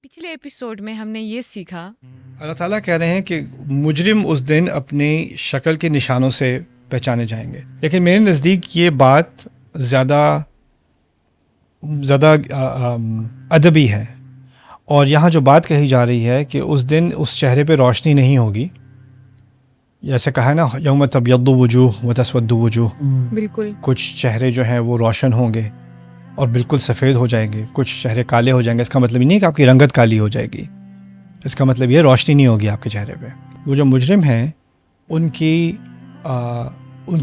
پچھلے ایپیسوڈ میں ہم نے یہ سیکھا، اللہ تعالیٰ کہہ رہے ہیں کہ مجرم اس دن اپنی شکل کے نشانوں سے پہچانے جائیں گے، لیکن میرے نزدیک یہ بات زیادہ ادبی ہے، اور یہاں جو بات کہی جا رہی ہے کہ اس دن اس چہرے پہ روشنی نہیں ہوگی، جیسے کہا ہے نا یوم تبیض وجوہ و تسود وجوہ، بالکل کچھ چہرے جو ہیں وہ روشن ہوں گے اور بالکل سفید ہو جائیں گے، کچھ چہرے کالے ہو جائیں گے۔ اس کا مطلب یہ نہیں کہ آپ کی رنگت کالی ہو جائے گی، اس کا مطلب یہ روشنی نہیں ہوگی آپ کے چہرے پہ۔ وہ جو مجرم ہیں ان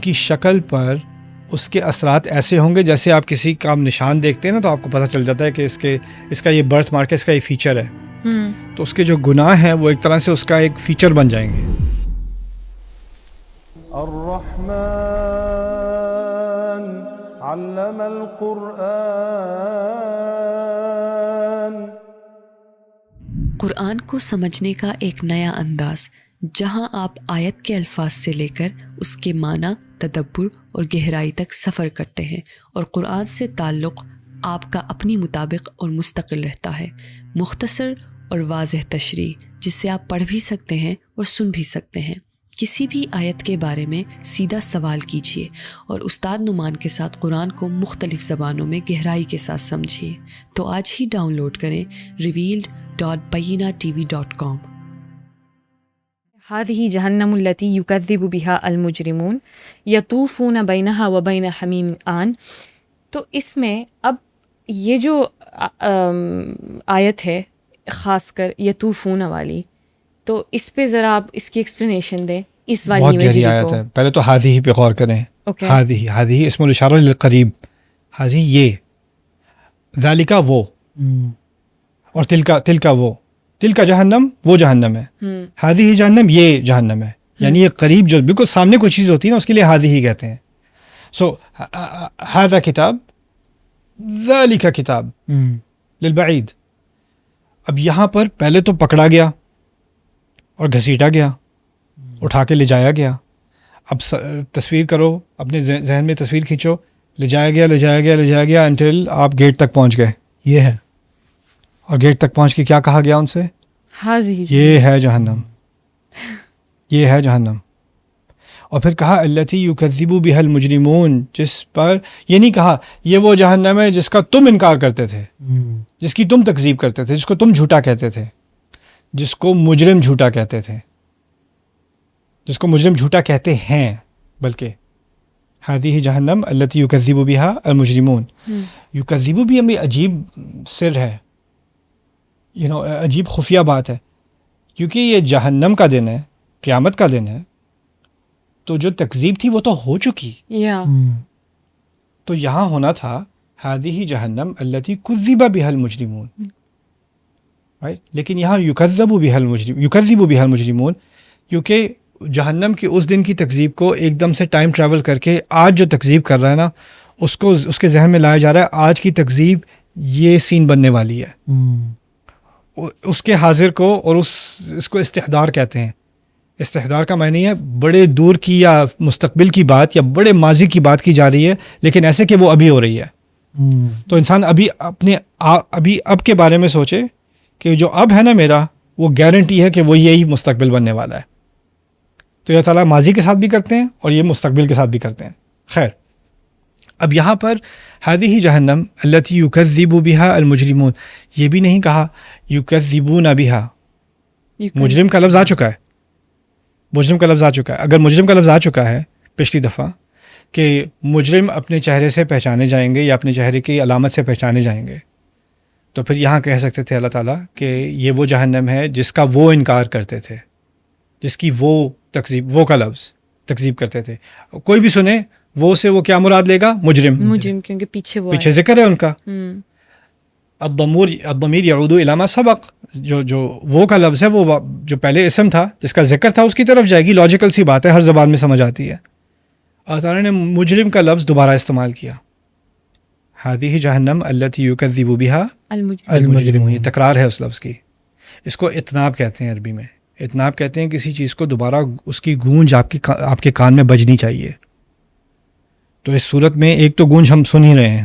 کی شکل پر اس کے اثرات ایسے ہوں گے جیسے آپ کسی کا نشان دیکھتے ہیں نا تو آپ کو پتہ چل جاتا ہے کہ اس کا یہ برتھ مارک ہے، اس کا یہ فیچر ہے، تو اس کے جو گناہ ہیں وہ ایک طرح سے اس کا ایک فیچر بن جائیں گے۔ الرحمن علم القرآن۔ قرآن کو سمجھنے کا ایک نیا انداز، جہاں آپ آیت کے الفاظ سے لے کر اس کے معنی، تدبر اور گہرائی تک سفر کرتے ہیں، اور قرآن سے تعلق آپ کا اپنی مطابق اور مستقل رہتا ہے۔ مختصر اور واضح تشریح جس سے آپ پڑھ بھی سکتے ہیں اور سن بھی سکتے ہیں۔ کسی بھی آیت کے بارے میں سیدھا سوال کیجیے اور استاد نعمان کے ساتھ قرآن کو مختلف زبانوں میں گہرائی کے ساتھ سمجھیے۔ تو آج ہی ڈاؤن لوڈ کریں revealed.bayyinatv.com۔ هذه جہنم التي يكذب بها المجرمون يطوفون بينها وبين حميم آن۔ تو اس میں اب یہ جو آیت ہے خاص کر یطوفون والی، تو اس پہ ذرا آپ اس کی ایکسپلینیشن دیں، اس والی بہت امیجری گہری کو۔ آیت ہے، پہلے تو ہادی پہ غور کریں۔ ہادی اسم الاشارہ للقریب، ہادی یہ، ذالکا وہ، اور تلکا وہ، تلکا جہنم وہ جہنم ہے، ہادی جہنم یہ جہنم ہے، یعنی یہ قریب جو بالکل سامنے کوئی چیز ہوتی ہے نا اس کے لیے ہادی ہی کہتے ہیں۔ سو ہذا کتاب، ذالکا کتاب للبعید۔ اب یہاں پر پہلے تو پکڑا گیا اور گھسیٹا گیا، اٹھا کے لے جایا گیا۔ اب تصویر کرو، اپنے ذہن میں تصویر کھینچو، لے جایا گیا انٹل آپ گیٹ تک پہنچ گئے، یہ ہے، اور گیٹ تک پہنچ کے کیا کہا گیا ان سے؟ یہ ہے جہنم، یہ ہے جہنم۔ اور پھر کہا التی یکذب بها المجرمون، جس پر یہ نہیں کہا یہ وہ جہنم ہے جس کا تم انکار کرتے تھے، جس کی تم تکذیب کرتے تھے، جس کو تم جھوٹا کہتے تھے، جس کو مجرم جھوٹا کہتے تھے، جس کو مجرم جھوٹا کہتے ہیں، بلکہ ہذہ جہنم التی یکذب بها المجرمون۔ یکذب بھی ہمیں عجیب سر ہے، عجیب خفیہ بات ہے، کیونکہ یہ جہنم کا دن ہے، قیامت کا دن ہے، تو جو تکذیب تھی وہ تو ہو چکی، تو یہاں ہونا تھا ہذہ جہنم التی کذب بها المجرمون، لیکن یہاں یکذب بها المجرمون، کیونکہ جہنم کے اس دن کی تکذیب کو ایک دم سے ٹائم ٹریول کر کے آج جو تکذیب کر رہا ہے نا اس کے ذہن میں لایا جا رہا ہے آج کی تکذیب یہ سین بننے والی ہے، اس کے حاضر کو، اور اس کو استحضار کہتے ہیں۔ استحضار کا معنی ہے بڑے دور کی یا مستقبل کی بات یا بڑے ماضی کی بات کی جا رہی ہے، لیکن ایسے کہ وہ ابھی ہو رہی ہے۔ تو انسان ابھی اب کے بارے میں سوچے کہ جو اب ہے نا میرا، وہ گارنٹی ہے کہ وہ یہی مستقبل بننے والا ہے۔ تو یہ تعالیٰ ماضی کے ساتھ بھی کرتے ہیں اور یہ مستقبل کے ساتھ بھی کرتے ہیں۔ خیر، اب یہاں پر ہذہ جہنم التی یکذب بها المجرمون، یہ بھی نہیں کہا یکذبون بها، مجرم کا لفظ آ چکا ہے، مجرم کا لفظ آ چکا ہے۔ اگر مجرم کا لفظ آ چکا ہے پچھلی دفعہ کہ مجرم اپنے چہرے سے پہچانے جائیں گے یا اپنے چہرے کی علامت سے پہچانے جائیں گے، تو پھر یہاں کہہ سکتے تھے اللہ تعالیٰ کہ یہ وہ جہنم ہے جس کا وہ انکار کرتے تھے، جس کی وہ تکذیب، وہ کا لفظ تکذیب کرتے تھے۔ کوئی بھی سنے وہ سے وہ کیا مراد لے گا؟ مجرم، کیونکہ پیچھے ذکر ہے ان کا۔ الضمیر یعود الی ما سبق، جو وہ کا لفظ ہے، وہ جو پہلے اسم تھا جس کا ذکر تھا اس کی طرف جائے گی، لاجیکل سی بات ہے، ہر زبان میں سمجھ آتی ہے۔ اللہ تعالیٰ نے مجرم کا لفظ دوبارہ استعمال کیا، ہذہ جہنم التی یکذب بها المجرمون، یہ تکرار ہے اس لفظ کی۔ اس کو اتناب کہتے ہیں عربی میں، اتناب کہتے ہیں کسی چیز کو دوبارہ اس کی گونج آپ کے کان میں بجنی چاہیے۔ تو اس صورت میں ایک تو گونج ہم سن ہی رہے ہیں،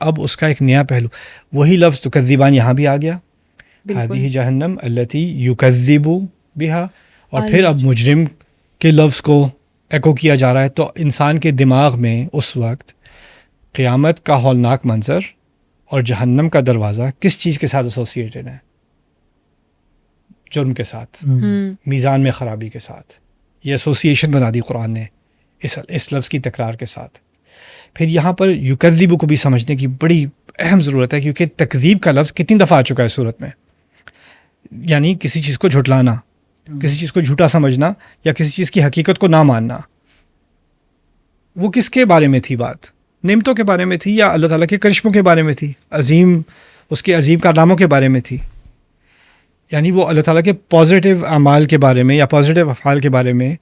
اب اس کا ایک نیا پہلو، وہی لفظ تکذبان یہاں بھی آ گیا، هذه جہنم التي يكذب بها، اور پھر اب مجرم کے لفظ کو ایکو کیا جا رہا ہے. تو انسان کے دماغ میں اس وقت قیامت کا ہولناک منظر اور جہنم کا دروازہ کس چیز کے ساتھ ایسوسیٹڈ ہے؟ جرم کے ساتھ، میزان میں خرابی کے ساتھ. یہ ایسوسیشن بنا دی قرآن نے اس لفظ کی تکرار کے ساتھ. پھر یہاں پر یکذب کو بھی سمجھنے کی بڑی اہم ضرورت ہے، کیونکہ تکذیب کا لفظ کتنی دفعہ آ چکا ہے صورت میں. یعنی کسی چیز کو جھٹلانا، کسی چیز کو جھوٹا سمجھنا، یا کسی چیز کی حقیقت کو نہ ماننا. وہ کس کے بارے میں تھی بات؟ نعمتوں کے بارے میں تھی، یا اللہ تعالیٰ کے کرشموں کے بارے میں تھی، عظیم اس کے عظیم کارناموں کے بارے میں تھی. یعنی وہ اللہ تعالیٰ کے پازیٹیو اعمال کے بارے میں یا پازیٹیو افعال کے بارے میں،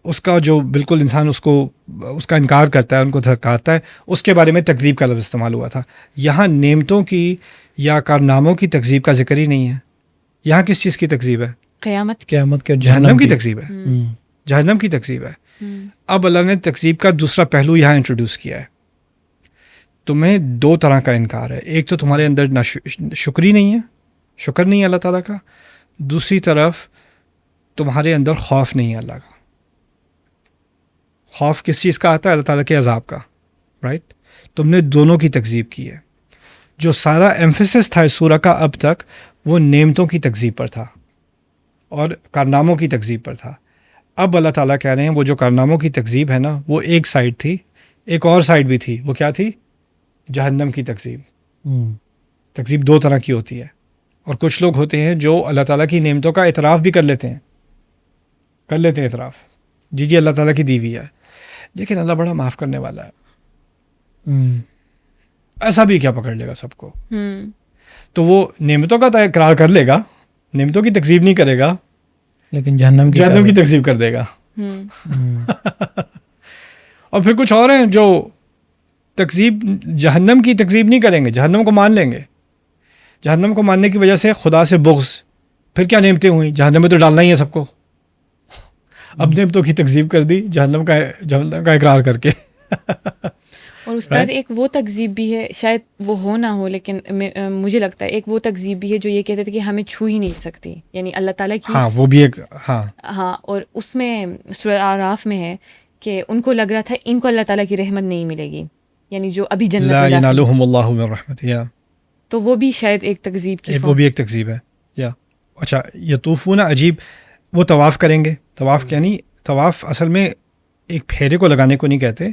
اس کا جو بالکل انسان اس کا انکار کرتا ہے، ان کو دھکاتا ہے، اس کے بارے میں تکذیب کا لفظ استعمال ہوا تھا. یہاں نعمتوں کی یا کارناموں کی تکذیب کا ذکر ہی نہیں ہے. یہاں کس چیز کی تکذیب ہے؟ قیامت کے جہنم کی تکذیب ہے. جہنم کی تکذیب ہے. اب اللہ نے تکذیب کا دوسرا پہلو یہاں انٹروڈیوس کیا ہے. تمہیں دو طرح کا انکار ہے. ایک تو تمہارے اندر نہ شکری نہیں ہے، شکر نہیں ہے اللہ تعالیٰ کا. دوسری طرف تمہارے اندر خوف نہیں ہے اللہ کا. خوف کس چیز کا آتا ہے؟ اللہ تعالیٰ کے عذاب کا. رائٹ. تم نے دونوں کی تکذیب کی ہے. جو سارا ایمفیسس تھا اس سورہ کا اب تک وہ نعمتوں کی تکذیب پر تھا اور کارناموں کی تکذیب پر تھا. اب اللہ تعالیٰ کہہ رہے ہیں وہ جو کارناموں کی تکذیب ہے نا، وہ ایک سائڈ تھی، ایک اور سائڈ بھی تھی. وہ کیا تھی؟ جہنم کی تکذیب. تکذیب دو طرح کی ہوتی ہے. اور کچھ لوگ ہوتے ہیں جو اللہ تعالیٰ کی نعمتوں کا اعتراف بھی کر لیتے ہیں اعتراف، جی اللہ تعالیٰ کی دی ہوئی ہے، لیکن اللہ بڑا معاف کرنے والا ہے، ایسا بھی کیا پکڑ لے گا سب کو. تو وہ نعمتوں کا تو اقرار کر لے گا، نعمتوں کی تکذیب نہیں کرے گا، لیکن جہنم کی تکذیب کر دے گا. اور پھر کچھ اور ہیں جو جہنم کی تکذیب نہیں کریں گے، جہنم کو مان لیں گے. جہنم کو ماننے کی وجہ سے خدا سے بغض. پھر کیا نعمتیں ہوئیں؟ جہنم میں تو ڈالنا ہی ہے سب کو. اب نعمتوں کی تکذیب کر دی جہنم کا اقرار کر کے. اور استاد ایک وہ تکذیب بھی ہے، شاید وہ ہو نہ ہو، لیکن مجھے لگتا ہے ایک وہ تکذیب بھی ہے جو یہ کہتے تھے کہ ہمیں چھو ہی نہیں سکتی، یعنی اللہ تعالیٰ کی. ہاں وہ بھی ایک ہاں. اور اس میں سورہ اعراف میں ہے کہ ان کو لگ رہا تھا ان کو اللہ تعالیٰ کی رحمت نہیں ملے گی، یعنی جو ابھی جنت لا میں داخل، ینالہم اللہ من رحمتہ. تو وہ بھی شاید ایک تکذیب کی وہ بھی ایک تکذیب ہے. یا اچھا، یطوفون عجیب، وہ طواف کریں گے. طواف یعنی طواف اصل میں ایک پھیرے کو لگانے کو نہیں کہتے،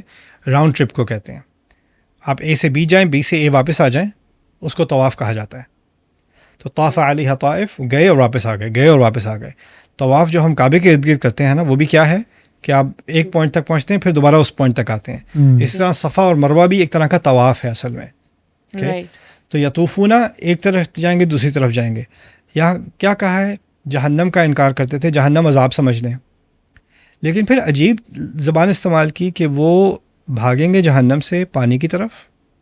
راؤنڈ ٹرپ کو کہتے ہیں. آپ اے سے بی جائیں، بی سے اے واپس آ جائیں، اس کو طواف کہا جاتا ہے. تو طاف علیہ طائف، گئے اور واپس آ گئے، گئے اور واپس آ گئے. طواف جو ہم کعبے کے ارد گرد کرتے ہیں نا، وہ بھی کیا ہے کہ آپ ایک پوائنٹ تک پہنچتے ہیں پھر دوبارہ اس پوائنٹ تک آتے ہیں. اسی طرح صفا اور مروہ بھی ایک طرح کا طواف ہے اصل میں. تو یطوفون ایک طرف جائیں گے دوسری طرف جائیں گے. یہاں کیا کہا ہے؟ جہنم کا انکار کرتے تھے، جہنم عذاب سمجھ لیں. لیکن پھر عجیب زبان استعمال کی کہ وہ بھاگیں گے جہنم سے پانی کی طرف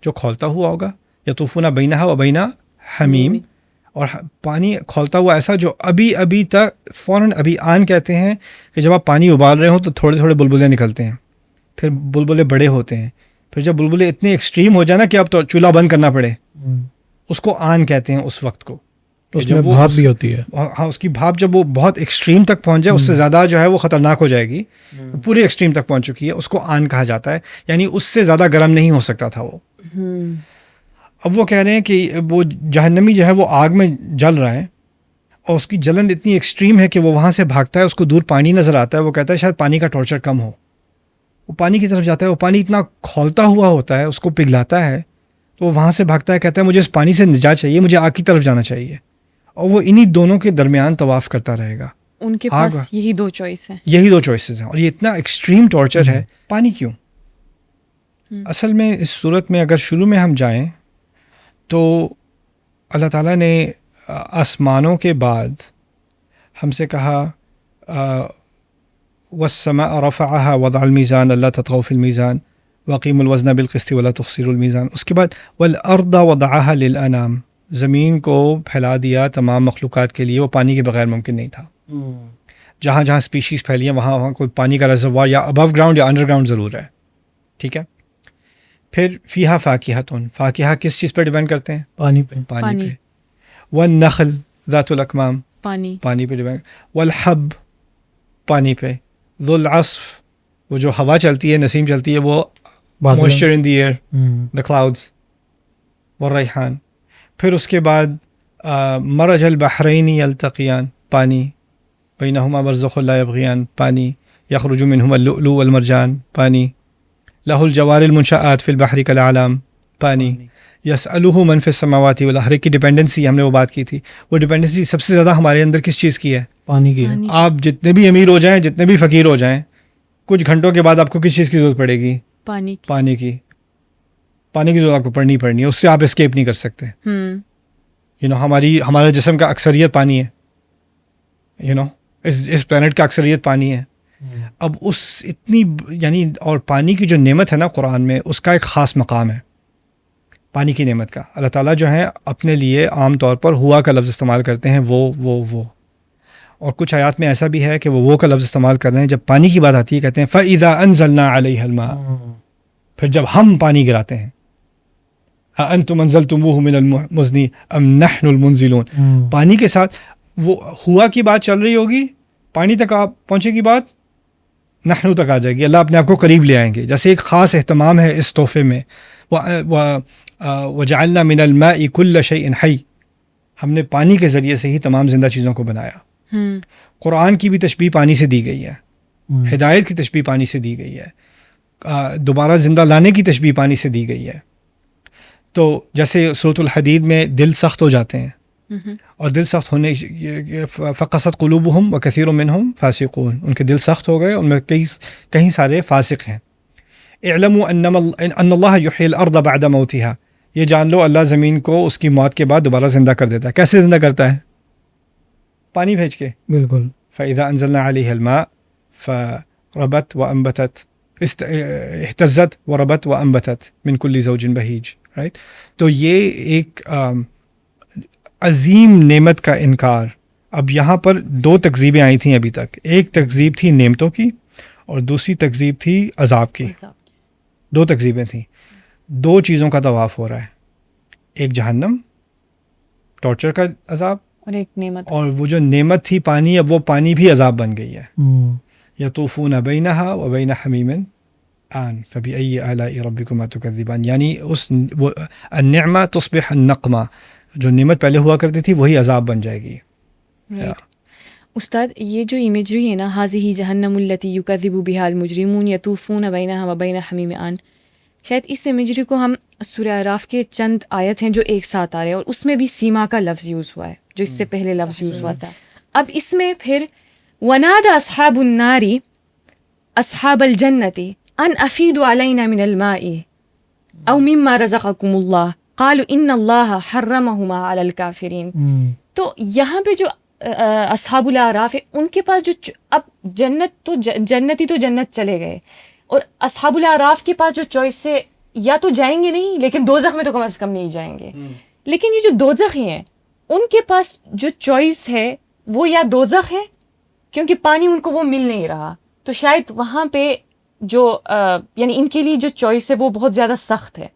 جو کھولتا ہوا ہوگا. یطوفون بینہا و بین حمیم، اور پانی کھولتا ہوا ایسا جو ابھی تک فوراً ابھی آن کہتے ہیں کہ جب آپ پانی ابال رہے ہو تو تھوڑے تھوڑے بلبلے نکلتے ہیں، پھر بلبلے بڑے ہوتے ہیں، پھر جب بلبلے اتنے ایکسٹریم ہو جائے نا کہ اب تو چولہا بند کرنا پڑے، اس کو آن کہتے ہیں اس وقت کو. اس میں بھاپ بھی ہوتی ہے. ہاں، اس کی بھاپ جب وہ بہت ایکسٹریم تک پہنچ جائے، اس سے زیادہ جو ہے وہ خطرناک ہو جائے گی، پورے ایکسٹریم تک پہنچ چکی ہے، اس کو آن کہا جاتا ہے. یعنی اس سے زیادہ گرم نہیں ہو سکتا تھا وہ. اب وہ کہہ رہے ہیں کہ وہ جہنمی جو ہے وہ آگ میں جل رہا ہے، اور اس کی جلن اتنی ایکسٹریم ہے کہ وہ وہاں سے بھاگتا ہے، اس کو دور پانی نظر آتا ہے، وہ کہتا ہے شاید پانی کا ٹارچر کم ہو. وہ پانی کی طرف جاتا ہے، وہ پانی اتنا کھولتا ہوا ہوتا ہے، اس کو پگھلاتا ہے، تو وہ وہاں سے بھاگتا ہے، کہتا ہے مجھے اس پانی سے نجات چاہیے، مجھے آگ کی طرف جانا چاہیے. اور وہ انہی دونوں کے درمیان طواف کرتا رہے گا. ان کے پاس یہی دو چوائس ہیں، یہی دو چوائسیز ہیں. اور یہ اتنا ایکسٹریم ٹارچر ہے. پانی کیوں؟ اصل میں اس صورت میں اگر شروع میں ہم جائیں تو اللہ تعالیٰ نے آسمانوں کے بعد ہم سے کہا والسماء رفعها وضع الميزان الا تطغوا في الميزان واقيموا الوزن بالقسط ولا تخسروا الميزان. اس کے بعد والارض وضعها للانام، زمین کو پھیلا دیا تمام مخلوقات کے لیے، وہ پانی کے بغیر ممکن نہیں تھا. جہاں جہاں اسپیشیز پھیلی ہیں وہاں وہاں کوئی پانی کا ریزروار یا ابو گراؤنڈ یا انڈر گراؤنڈ ضرور ہے. ٹھیک ہے. پھر فیہا فاکہۃ، فاکہہ کس چیز پہ ڈیپینڈ کرتے ہیں؟ پانی پہ. پانی پہ. والنخل ذات الاکمام، پانی پہ ڈیپینڈ. والحب پانی پہ. ذو العصف وہ جو ہوا چلتی ہے، نسیم چلتی ہے، وہ موئسچر ان دی ایئر، دا کلاؤڈز. والریحان. پھر اس کے بعد مرج البحرین یلتقیان، پانی. بینہما برزخ لا یبغیان، پانی. یخرج منہما اللؤلؤ والمرجان، پانی. لہ الجوار المنشآت فی البحر کالاعلام، پانی. یسألہ من فی السماوات والارض. ہر ایک کی ڈپینڈنسی ہم نے وہ بات کی تھی. وہ ڈپینڈنسی سب سے زیادہ ہمارے اندر کس چیز کی ہے؟ پانی کی. آپ جتنے بھی امیر ہو جائیں، جتنے بھی فقیر ہو جائیں، کچھ گھنٹوں کے بعد آپ کو کس چیز کی ضرورت پڑے گی؟ پانی کی. پانی کی ضرورت آپ کو پڑنی ہے، اس سے آپ اسکیپ نہیں کر سکتے. ہمارا جسم کا اکثریت پانی ہے. اس پلانٹ کا اکثریت پانی ہے. اب اس اتنی یعنی اور پانی کی جو نعمت ہے نا قرآن میں، اس کا ایک خاص مقام ہے. پانی کی نعمت کا اللہ تعالیٰ جو ہے اپنے لیے عام طور پر ہوا کا لفظ استعمال کرتے ہیں، وہ اور کچھ آیات میں ایسا بھی ہے کہ وہ کا لفظ استعمال کر رہے ہیں. جب پانی کی بات آتی ہے کہتے ہیں فَإِذَا أَنزَلْنَا عَلَيْهَا الْمَاءَ، پھر جب ہم پانی گراتے ہیں. أَأَنْتُمْ أَنزَلْتُمُوهُ مِنَ الْمُزْنِ أَمْ نَحْنُ الْمُنزِلُونَ. پانی کے ساتھ وہ ہوا کی بات چل رہی ہوگی، پانی تک آپ پہنچے گی بات، نحنو تک آ جائے گی. اللہ اپنے آپ کو قریب لے آئیں گے. جیسے ایک خاص اہتمام ہے اس تحفے میں. وَجَعَلْنَا مِنَ الْمَاءِ كُلَّ شَيْءٍ حَيٍّ، ہم نے پانی کے ذریعے سے ہی تمام زندہ چیزوں کو بنایا. قرآن کی بھی تشبیہ پانی سے دی گئی ہے، ہدایت کی تشبیہ پانی سے دی گئی ہے، دوبارہ زندہ لانے کی تشبیہ پانی سے دی گئی ہے. تو جیسے سورۃ الحدید میں دل سخت ہو جاتے ہیں، اور دل سخت ہونے فقست قلوبہم وکثیر منہم فاسقون، ان کے دل سخت ہو گئے، ان میں کہیں سارے فاسق ہیں. اعلموا ان اللہ یحیی الارض بعد موتها، یہ جان لو اللہ زمین کو اس کی موت کے بعد دوبارہ زندہ کر دیتا ہے. کیسے زندہ کرتا ہے؟ پانی بھیج کے. بالکل. فاذا انزلنا علیہ الماء فربت وانبتت، اہتزت وربت وانبتت من کل زوج بہیج. رائٹ. تو یہ ایک عظیم نعمت کا انکار. اب یہاں پر دو تکذیبیں آئی تھیں ابھی تک. ایک تکذیب تھی نعمتوں کی اور دوسری تکذیب تھی عذاب کی. دو تکذیبیں تھیں. دو چیزوں کا طواف ہو رہا ہے، ایک جہنم ٹارچر کا عذاب، اور ایک نعمت، اور وہ جو نعمت تھی پانی، اب وہ پانی بھی عذاب بن گئی ہے. یطوفون بینہا وبین حمیم آن فبأی آلاء ربکما تکذبان. یعنی وہ النعمہ تصبح النقمہ، جو نعمت پہلے ہوا کرتی تھی وہی عذاب بن جائے گی. استاد یہ جو امیجری ہے نا، ھذہ جہنم التی یکذب بہا المجرمون یطوفون بینہا وبین حمیم آن، شاید اس امیجری کو ہم سورہ اعراف کے چند آیت ہیں جو ایک ساتھ آ رہے ہیں، اور اس میں بھی سیما کا لفظ یوز ہوا ہے جو اس سے پہلے لفظ یوز ہوا تھا. اب اس میں پھر ونادى اصحاب النار اصحاب الجنة ان افیدوا علینا من الماء او مما رزقکم اللہ قالوا ان اللہ حرمہما علی الکافرین. تو یہاں پہ جو اصحاب الاعراف ہے، ان کے پاس جو اب جنتی تو جنت چلے گئے، اور اصحاب الاعراف کے پاس جو چوائس ہے، یا تو جائیں گے نہیں لیکن دوزخ میں تو کم از کم نہیں جائیں گے. لیکن یہ جو دوزخی ہیں ان کے پاس جو چوائس ہے وہ یا دوزخ ہے، کیونکہ پانی ان کو وہ مل نہیں رہا. تو شاید وہاں پہ جو یعنی ان کے لیے جو چوائس ہے وہ بہت زیادہ سخت ہے.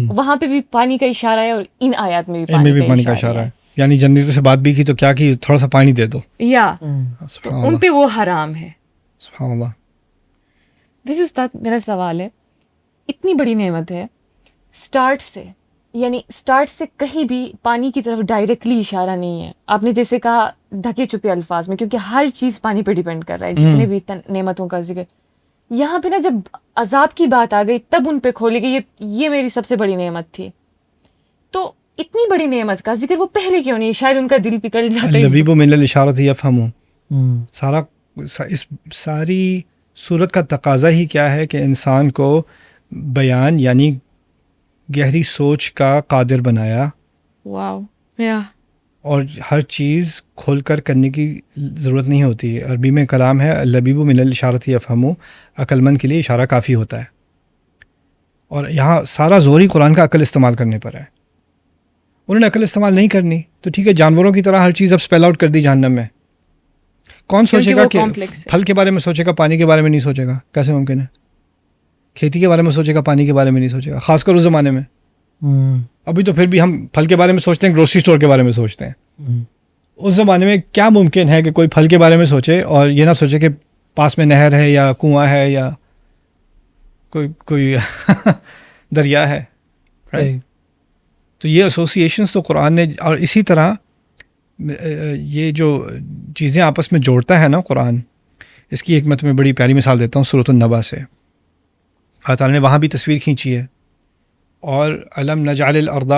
وہاں پہ بھی پانی کا اشارہ ہے، اور ان آیات میں بھی پانی کا اشارہ ہے. یعنی جنتوں سے بات بھی کی تو کیا کی، تھوڑا سا پانی دے دو، یا تو ان پہ وہ حرام ہے. سبحان اللہ. ویسے استاد میرا سوال ہے، اتنی بڑی نعمت ہے، سٹارٹ سے کہیں بھی پانی کی طرف ڈائریکٹلی اشارہ نہیں ہے. آپ نے جیسے کہا ڈھکے چھپے الفاظ میں، کیونکہ ہر چیز پانی پہ ڈیپینڈ کر رہا ہے، جتنے بھی نعمتوں کا ذکر. یہاں پہ نا جب عذاب کی بات آ گئی تب ان پہ کھولے گی یہ میری سب سے بڑی نعمت تھی. تو اتنی بڑی نعمت کا ذکر وہ پہلے کیوں نہیں؟ شاید ان کا دل پکڑ جاتا ہے. اللبیب من الاشارۃ یفہمون. اس ساری صورت کا تقاضا ہی کیا ہے کہ انسان کو بیان یعنی گہری سوچ کا قادر بنایا. واو. اور ہر چیز کھول کر کرنے کی ضرورت نہیں ہوتی. عربی میں کلام ہے اللبیب من الاشارۃ یفہمون، عقل مند کے لیے اشارہ کافی ہوتا ہے. اور یہاں سارا زور ہی قرآن کا عقل استعمال کرنے پر ہے. انہوں نے عقل استعمال نہیں کرنی تو ٹھیک ہے، جانوروں کی طرح ہر چیز اب اسپیل آؤٹ کر دی جہنم میں. کون سوچے گا کہ complex ہے. پھل کے بارے میں سوچے گا پانی کے بارے میں نہیں سوچے گا؟ کیسے ممکن ہے؟ کھیتی کے بارے میں سوچے گا پانی کے بارے میں نہیں سوچے گا، خاص کر اس زمانے میں. ابھی تو پھر بھی ہم پھل کے بارے میں سوچتے ہیں، گروسری اسٹور کے بارے میں سوچتے ہیں. اس زمانے میں کیا ممکن ہے کہ کوئی پھل کے بارے میں سوچے اور یہ نہ سوچے کہ پاس میں نہر ہے یا کنواں ہے یا کوئی دریا ہے. تو یہ ایسوسیشنس تو قرآن نے، اور اسی طرح یہ جو چیزیں آپس میں جوڑتا ہے نا قرآن، اس کی ایک میں تمہیں بڑی پیاری مثال دیتا ہوں سورۃ النبا سے. اللہ تعالیٰ نے وہاں بھی تصویر کھینچی ہے. اور الم نجعل الارض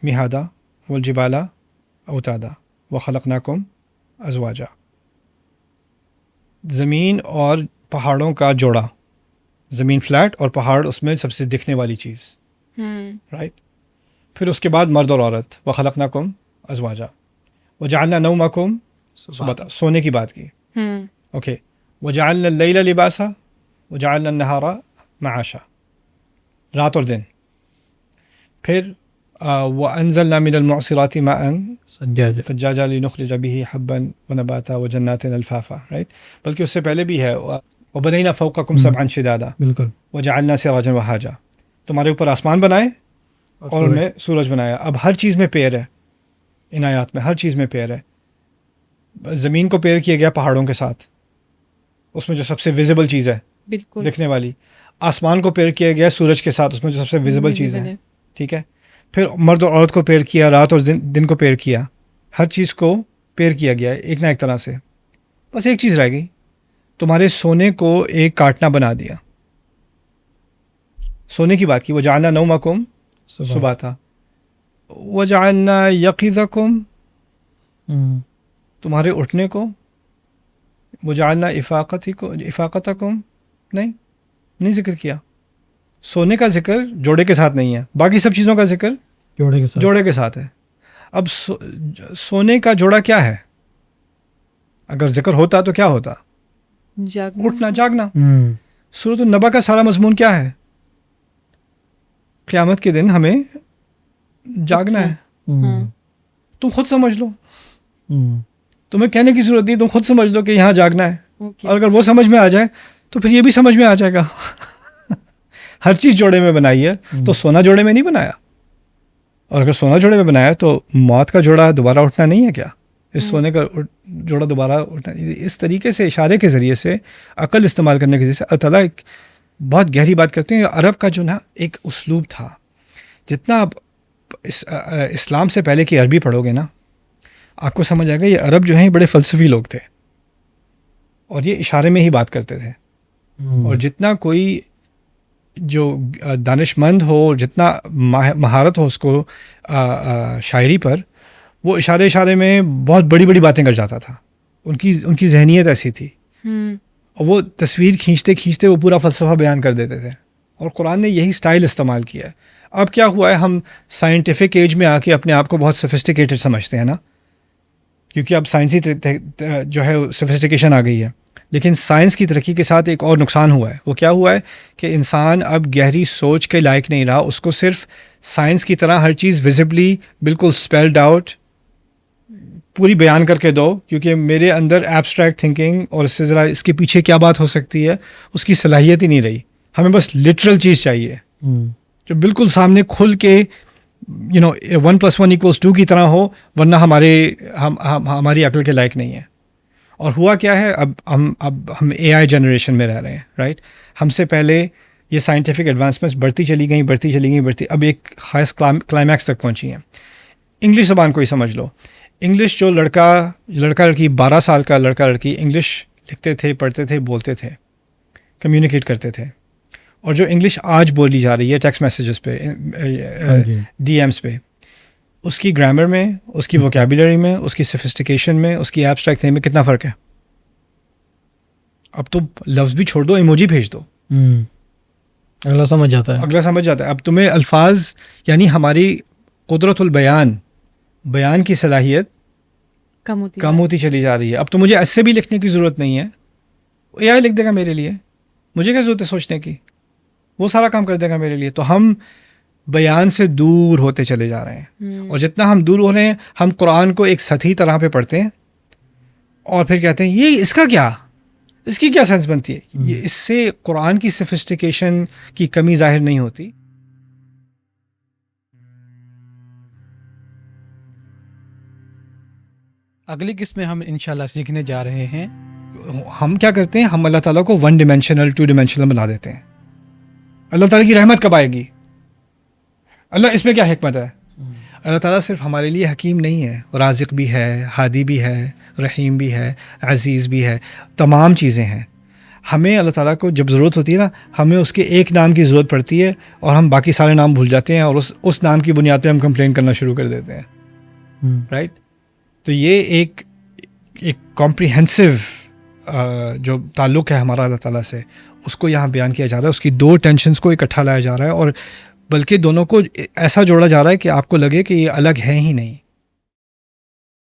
مہادا والجبال اوتادا وخلقناکم ازواجا، زمین اور پہاڑوں کا جوڑا، زمین فلیٹ اور پہاڑ اس میں سب سے دکھنے والی چیز، رائٹ. پھر اس کے بعد مرد اور عورت، وخلقناکم ازواجا وجعلنا نومکم، سونے کی بات کی، اوکے. وجعلنا اللیل لباسا وجعلنا النہار معاشا، رات اور دن. پھر وانزلنا من المعصرات ماء ثجاجا لنخرج به حبا ونباتا وجنات الفافا، رائٹ. بلکہ اس سے پہلے بھی ہے وبنینا فوقکم سبعا شدادا بالکل، وجعلنا سراجا وہاجا، تمہارے اوپر آسمان بنائے اور ان میں سورج بنایا. اب ہر چیز میں پیر ہے، ان آیات میں ہر چیز میں پیر ہے. زمین کو پیر کیا گیا پہاڑوں کے ساتھ، اس میں جو سب سے ویزیبل چیز ہے بالکل دکھنے والی. آسمان کو پیر کیا گیا سورج کے ساتھ، اس میں جو سب سے ویزیبل چیز ہے، ٹھیک ہے. پھر مرد اور عورت کو پیر کیا، رات اور دن کو پیر کیا، ہر چیز کو پیر کیا گیا ایک نہ ایک طرح سے. بس ایک چیز رہ گئی، تمہارے سونے کو ایک کاٹنا بنا دیا. سونے کی بات کی، وجعلنا نومکم سباتا وجعلنا یقظکم، تمہارے اٹھنے کو، وجعلنا افاقتکم، نہیں ذکر کیا. سونے کا ذکر جوڑے کے ساتھ نہیں ہے، باقی سب چیزوں کا ذکر جوڑے کے ساتھ ہے. اب سونے کا جوڑا کیا ہے؟ اگر ذکر ہوتا تو کیا ہوتا؟ اٹھنا، جاگنا. سورۃ النبا کا سارا مضمون کیا ہے؟ قیامت کے دن ہمیں جاگنا ہے. تم خود سمجھ لو، تمہیں کہنے کی ضرورت نہیں، تم خود سمجھ لو کہ یہاں جاگنا ہے. اور اگر وہ سمجھ میں آ جائے تو پھر یہ بھی سمجھ میں آ جائے گا. ہر چیز جوڑے میں بنائی ہے، تو سونا جوڑے میں نہیں بنایا. اور اگر سونا جوڑے میں بنایا تو موت کا جوڑا دوبارہ اٹھنا نہیں ہے کیا؟ اس سونے کا جوڑا دوبارہ اٹھنا. اس طریقے سے اشارے کے ذریعے سے، عقل استعمال کرنے کے ذریعے سے اللہ تعالیٰ ایک بہت گہری بات کرتے ہیں. عرب کا جو نا ایک اسلوب تھا، جتنا آپ اسلام سے پہلے کی عربی پڑھو گے نا، آپ کو سمجھ آئے گا یہ عرب جو ہیں بڑے فلسفی لوگ تھے اور یہ اشارے میں ہی بات کرتے تھے. اور جتنا کوئی جو دانش مند ہو، جتنا مہارت ہو اس کو شاعری پر، وہ اشارے میں بہت بڑی بڑی باتیں کر جاتا تھا. ان کی ذہنیت ایسی تھی، اور وہ تصویر کھینچتے وہ پورا فلسفہ بیان کر دیتے تھے. اور قرآن نے یہی سٹائل استعمال کیا ہے. اب کیا ہوا ہے، ہم سائنٹیفک ایج میں آ کے اپنے آپ کو بہت سفسٹیکیٹڈ سمجھتے ہیں نا، کیونکہ اب سائنسی جو ہے سفسٹیکیشن آ گئی ہے. لیکن سائنس کی ترقی کے ساتھ ایک اور نقصان ہوا ہے. وہ کیا ہوا ہے کہ انسان اب گہری سوچ کے لائق نہیں رہا. اس کو صرف سائنس کی طرح ہر چیز ویزیبلی بالکل اسپیلڈ آؤٹ پوری بیان کر کے دو، کیونکہ میرے اندر ایبسٹریکٹ تھنکنگ اور اس سے ذرا اس کے پیچھے کیا بات ہو سکتی ہے اس کی صلاحیت ہی نہیں رہی. ہمیں بس لٹرل چیز چاہیے جو بالکل سامنے کھل کے 1+1=2 کی طرح ہو، ورنہ ہماری عقل کے لائق نہیں ہے. اور ہوا کیا ہے، اب ہم AI جنریشن میں رہ رہے ہیں، رائٹ. ہم سے پہلے یہ سائنٹیفک ایڈوانسمنٹس بڑھتی چلی گئیں، اب ایک خاص کلائمیکس تک پہنچی ہیں. انگلش زبان کو ہی سمجھ لو. انگلش جو لڑکا لڑکی 12 سال کا لڑکا لڑکی انگلش لکھتے تھے، پڑھتے تھے، بولتے تھے، کمیونیکیٹ کرتے تھے. اور جو انگلش آج بولی جا رہی ہے ٹیکسٹ میسیجز پہ، DMs پہ، اس کی گرامر میں، اس کی ووکیبولری میں، اس کی سفسٹیکیشن میں، اس کی ایبسٹریکٹ تھنکنگ میں کتنا فرق ہے. اب تو لفظ بھی چھوڑ دو، ایموجی بھیج دو، اگلا سمجھ جاتا ہے. اب تمہیں الفاظ، یعنی ہماری قدرت بیان کی صلاحیت کم ہوتی چلی جا رہی ہے. اب تو مجھے ایسے بھی لکھنے کی ضرورت نہیں ہے، AI لکھ دے گا میرے لیے. مجھے کیا ضرورت ہے سوچنے کی، وہ سارا کام کر دے گا میرے لیے. تو ہم بیان سے دور ہوتے چلے جا رہے ہیں. اور جتنا ہم دور ہو رہے ہیں، ہم قرآن کو ایک سطحی طرح پہ پڑھتے ہیں اور پھر کہتے ہیں یہ اس کا کیا، اس کی کیا سینس بنتی ہے. یہ اس سے قرآن کی سفسٹیکیشن کی کمی ظاہر نہیں ہوتی. اگلی قسط میں ہم انشاءاللہ سیکھنے جا رہے ہیں. ہم کیا کرتے ہیں، ہم اللہ تعالیٰ کو 1 ڈیمینشنل 2 ڈیمینشنل بنا دیتے ہیں. اللہ تعالیٰ کی رحمت کب آئے گی، اللہ اس میں کیا حکمت ہے. اللہ تعالیٰ صرف ہمارے لیے حکیم نہیں ہے، رازق بھی ہے، ہادی بھی ہے، رحیم بھی ہے، عزیز بھی ہے، تمام چیزیں ہیں. ہمیں اللہ تعالیٰ کو جب ضرورت ہوتی ہے نا، ہمیں اس کے ایک نام کی ضرورت پڑتی ہے اور ہم باقی سارے نام بھول جاتے ہیں اور اس نام کی بنیاد پہ ہم کمپلین کرنا شروع کر دیتے ہیں. رائٹ. تو یہ ایک کمپریہنسو جو تعلق ہے ہمارا اللہ تعالیٰ سے، اس کو یہاں بیان کیا جا رہا ہے. اس کی 2 ٹینشنز کو اکٹھا لایا جا رہا ہے، اور بلکہ دونوں کو ایسا جوڑا جا رہا ہے کہ آپ کو لگے کہ یہ الگ ہیں ہی نہیں.